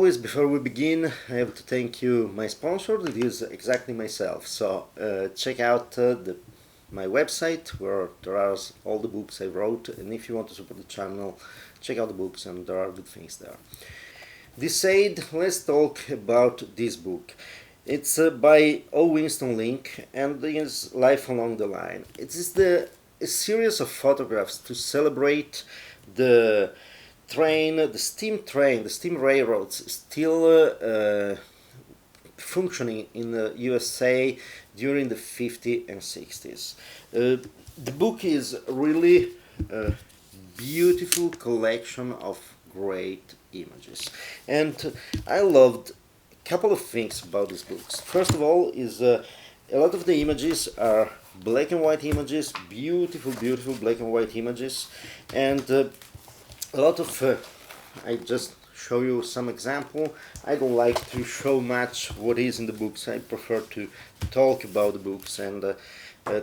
always, before we begin, I have to thank you, my sponsor, that is exactly myself. So check out my website where there are all the books I wrote, and if you want to support the channel, check out the books, and there are good things there. This said, let's talk about this book. It's by Winston Link, and it's Life Along the Line. It is a series of photographs to celebrate the the steam railroads still functioning in the USA during the 50s and 60s. The book is really a beautiful collection of great images, and I loved a couple of things about these books. First of all, is a lot of the images are black and white images, beautiful black and white images, and a lot of I just show you some example. I don't like to show much what is in the books. I prefer to talk about the books and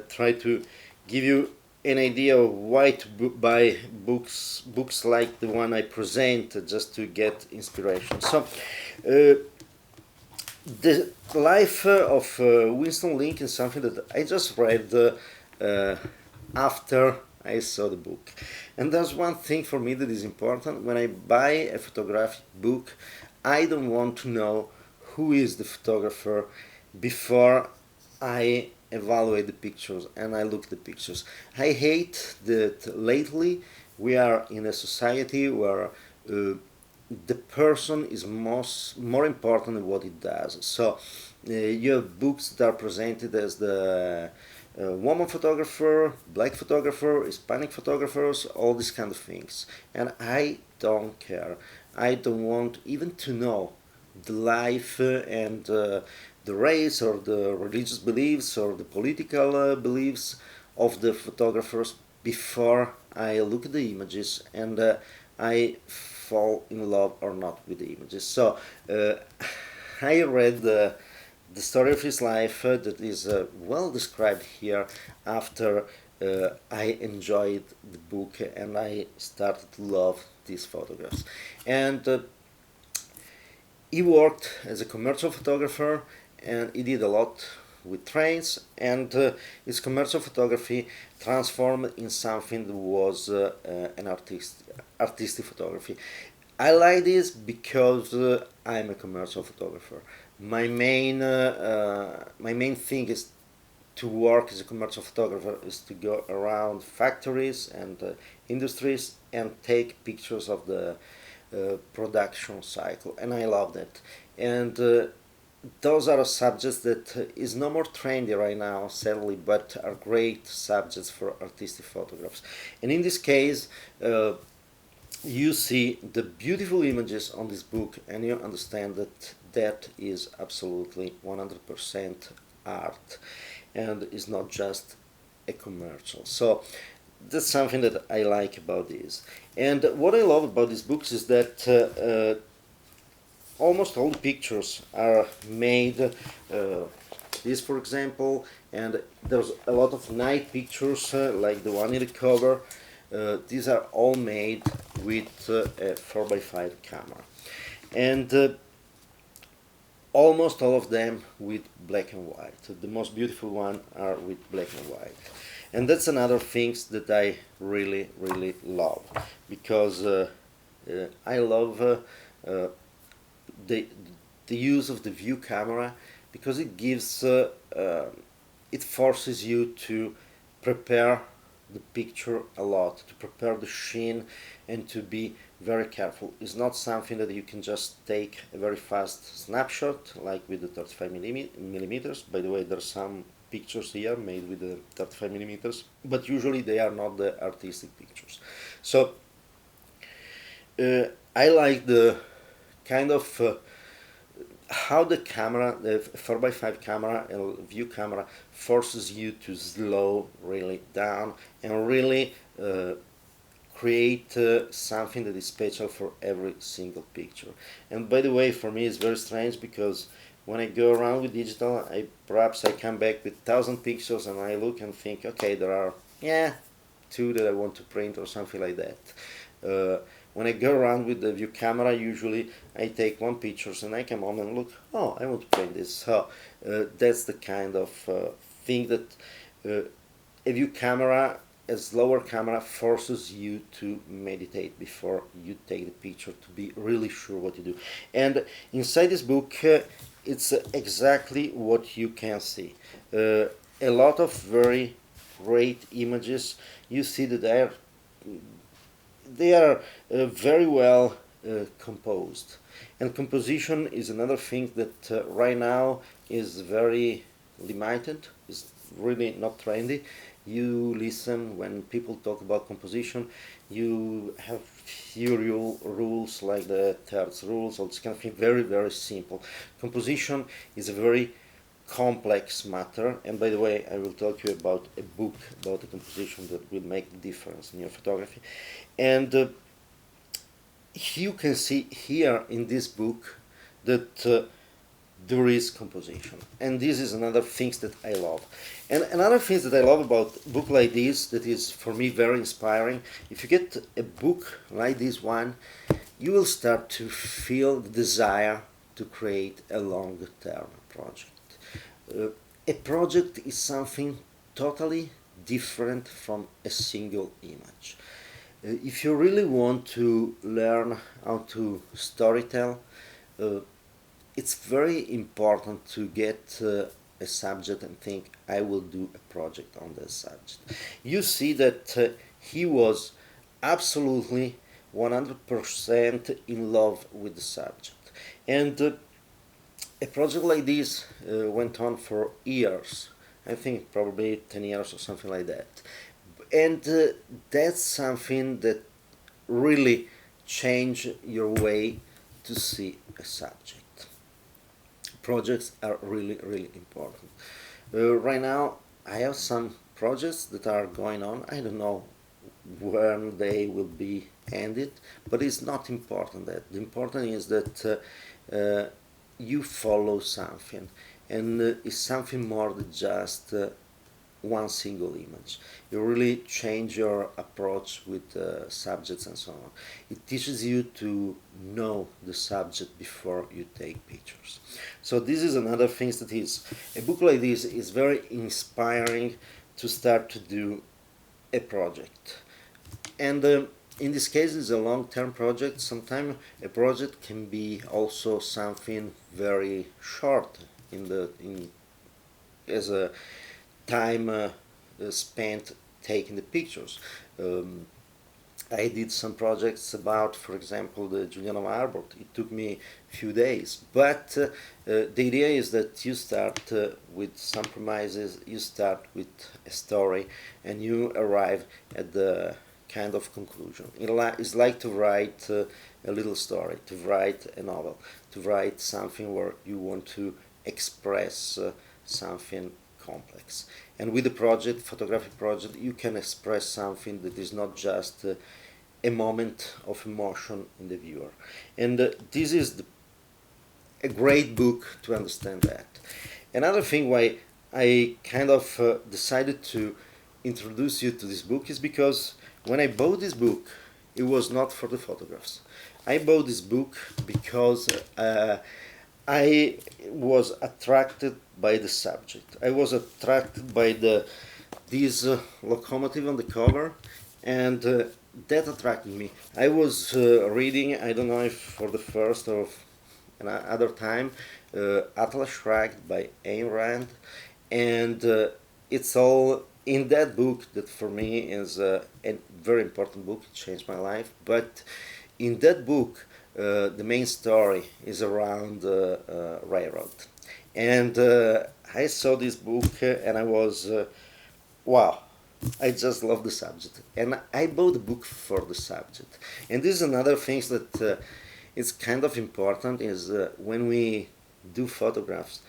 try to give you an idea of why to buy books like the one I present, just to get inspiration. So the life of Winston Link is something that I just read after I saw the book. And there's one thing for me that is important. When I buy a photographic book, I don't want to know who is the photographer before I evaluate the pictures and I look at the pictures. I hate that lately we are in a society where the person is more important than what it does. So you have books that are presented as the woman photographer, black photographer, Hispanic photographers, all these kind of things. And I don't care. I don't want even to know the life and the race or the religious beliefs or the political beliefs of the photographers before I look at the images and I fall in love or not with the images. So I read the story of his life that is well described here after I enjoyed the book and I started to love these photographs. And he worked as a commercial photographer and he did a lot with trains, and his commercial photography transformed in something that was an artistic photography. I like this because I'm a commercial photographer. My main thing is to work as a commercial photographer is to go around factories and industries and take pictures of the production cycle, and I love that. And those are subjects that is no more trendy right now, sadly, but are great subjects for artistic photographs. And in this case, you see the beautiful images on this book and you understand that that is absolutely 100% art and is not just a commercial. So that's something that I like about this. And what I love about these books is that almost all the pictures are made, this for example, and there's a lot of night pictures like the one in the cover. These are all made with a 4x5 camera, and almost all of them with black and white. The most beautiful one are with black and white, and that's another things that I really love, because I love the use of the view camera, because it gives it forces you to prepare the picture a lot, to prepare the sheen and to be very careful. It's not something that you can just take a very fast snapshot like with the 35 millimeters. By the way, there are some pictures here made with the 35 millimeters, but usually they are not the artistic pictures. So I like the kind of how the camera, the 4x5 camera and view camera, forces you to slow really down and really create something that is special for every single picture. And by the way, for me it's very strange, because when I go around with digital, perhaps I come back with 1,000 pictures and I look and think, okay, there are 2 that I want to print or something like that. when I go around with the view camera, usually I take one pictures and I come home and look, oh, I want to paint this. So that's the kind of thing that a view camera, a slower camera, forces you to meditate before you take the picture, to be really sure what you do. And inside this book, it's exactly what you can see. A lot of very great images. You see that they are very well composed. And composition is another thing that right now is very limited, is really not trendy. You listen when people talk about composition, you have few rules like the thirds rules, all this kind of thing, very, very simple. Composition is a very complex matter, and by the way, I will talk to you about a book about the composition that will make the difference in your photography. And you can see here in this book that there is composition, and this is another thing that I love. And another thing that I love about a book like this, that is for me very inspiring, if you get a book like this one, you will start to feel the desire to create a long-term project. A project is something totally different from a single image. If you really want to learn how to storytell, it's very important to get a subject and think, I will do a project on this subject. You see that he was absolutely 100% in love with the subject. And a project like this went on for years. I think probably 10 years or something like that. And that's something that really changed your way to see a subject. Projects are really, really important. Right now, I have some projects that are going on. I don't know when they will be ended, but it's not important. That the important is that you follow something, and it's something more than just one single image. You really change your approach with subjects and so on. It teaches you to know the subject before you take pictures. So this is another thing that is, a book like this is very inspiring to start to do a project. And in this case, it's a long-term project. Sometimes a project can be also something very short as a time spent taking the pictures. I did some projects about, for example, the Juliana Arbor. It took me a few days, but the idea is that you start with some premises, you start with a story, and you arrive at the kind of conclusion. It's like to write a little story, to write a novel, to write something where you want to express something complex. And with the project, photographic project, you can express something that is not just a moment of emotion in the viewer. And this is a great book to understand that. Another thing why I kind of decided to introduce you to this book is because when I bought this book, it was not for the photographs. I bought this book because I was attracted by the subject. I was attracted by this locomotive on the cover, and that attracted me. I was reading, I don't know if for the first or another time, Atlas Shrugged by Ayn Rand, and it's all in that book that for me is a very important book. It changed my life. But in that book, the main story is around railroad. And I saw this book and I was, wow, I just love the subject. And I bought the book for the subject. And this is another thing that is kind of important is when we do photographs,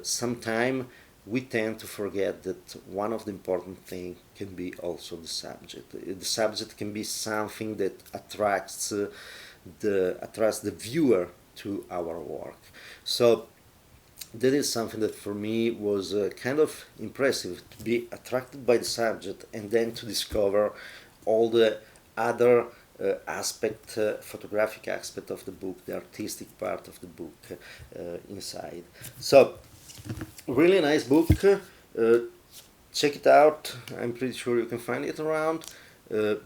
sometimes we tend to forget that one of the important things can be also the subject. The subject can be something that attracts the viewer to our work. So that is something that for me was kind of impressive, to be attracted by the subject and then to discover all the other photographic aspect of the book, the artistic part of the book inside. So, really nice book. Check it out. I'm pretty sure you can find it around.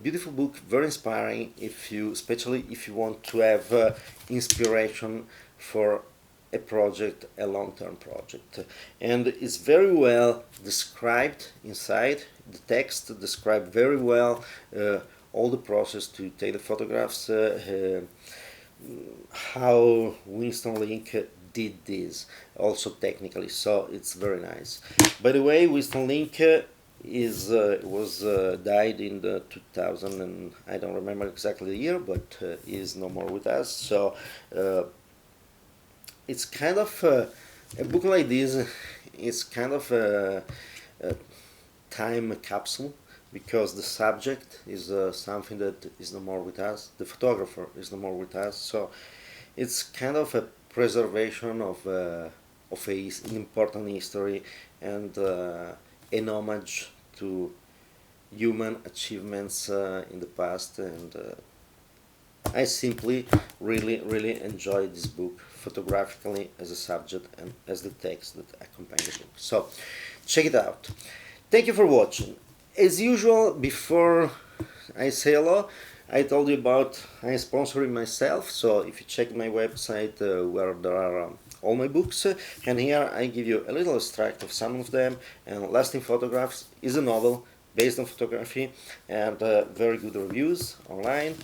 Beautiful book, very inspiring. Especially if you want to have inspiration for a project, a long-term project, and it's very well described inside. The text described very well all the process to take the photographs, how Winston Link did this, also technically. So it's very nice. By the way, Winston Link died in the 2000, and I don't remember exactly the year, but is no more with us. So it's kind of a book like this. It's kind of a time capsule, because the subject is something that is no more with us. The photographer is no more with us. So it's kind of a preservation of an important history, and an homage to human achievements in the past. And I simply really enjoyed this book, photographically, as a subject and as the text that accompany the book. So check it out. Thank you for watching. As usual, before I say hello, I told you about I'm sponsoring myself. So if you check my website where there are all my books, and here I give you a little extract of some of them. And Lasting Photographs is a novel based on photography, and very good reviews online.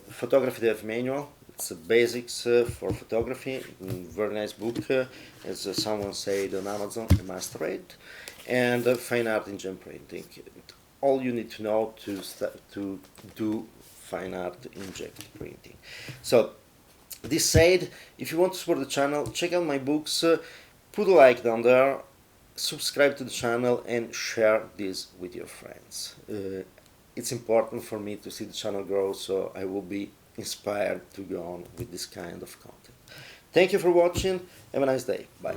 Photography Dev Manual, it's the basics for photography. Very nice book, as someone said on Amazon, a must read. And Fine Art in Gem Printing. All you need to know to do fine art in gem printing. So, this said, if you want to support the channel, check out my books, put a like down there, subscribe to the channel, and share this with your friends. It's important for me to see the channel grow, so I will be inspired to go on with this kind of content. Thank you for watching. Have a nice day. Bye.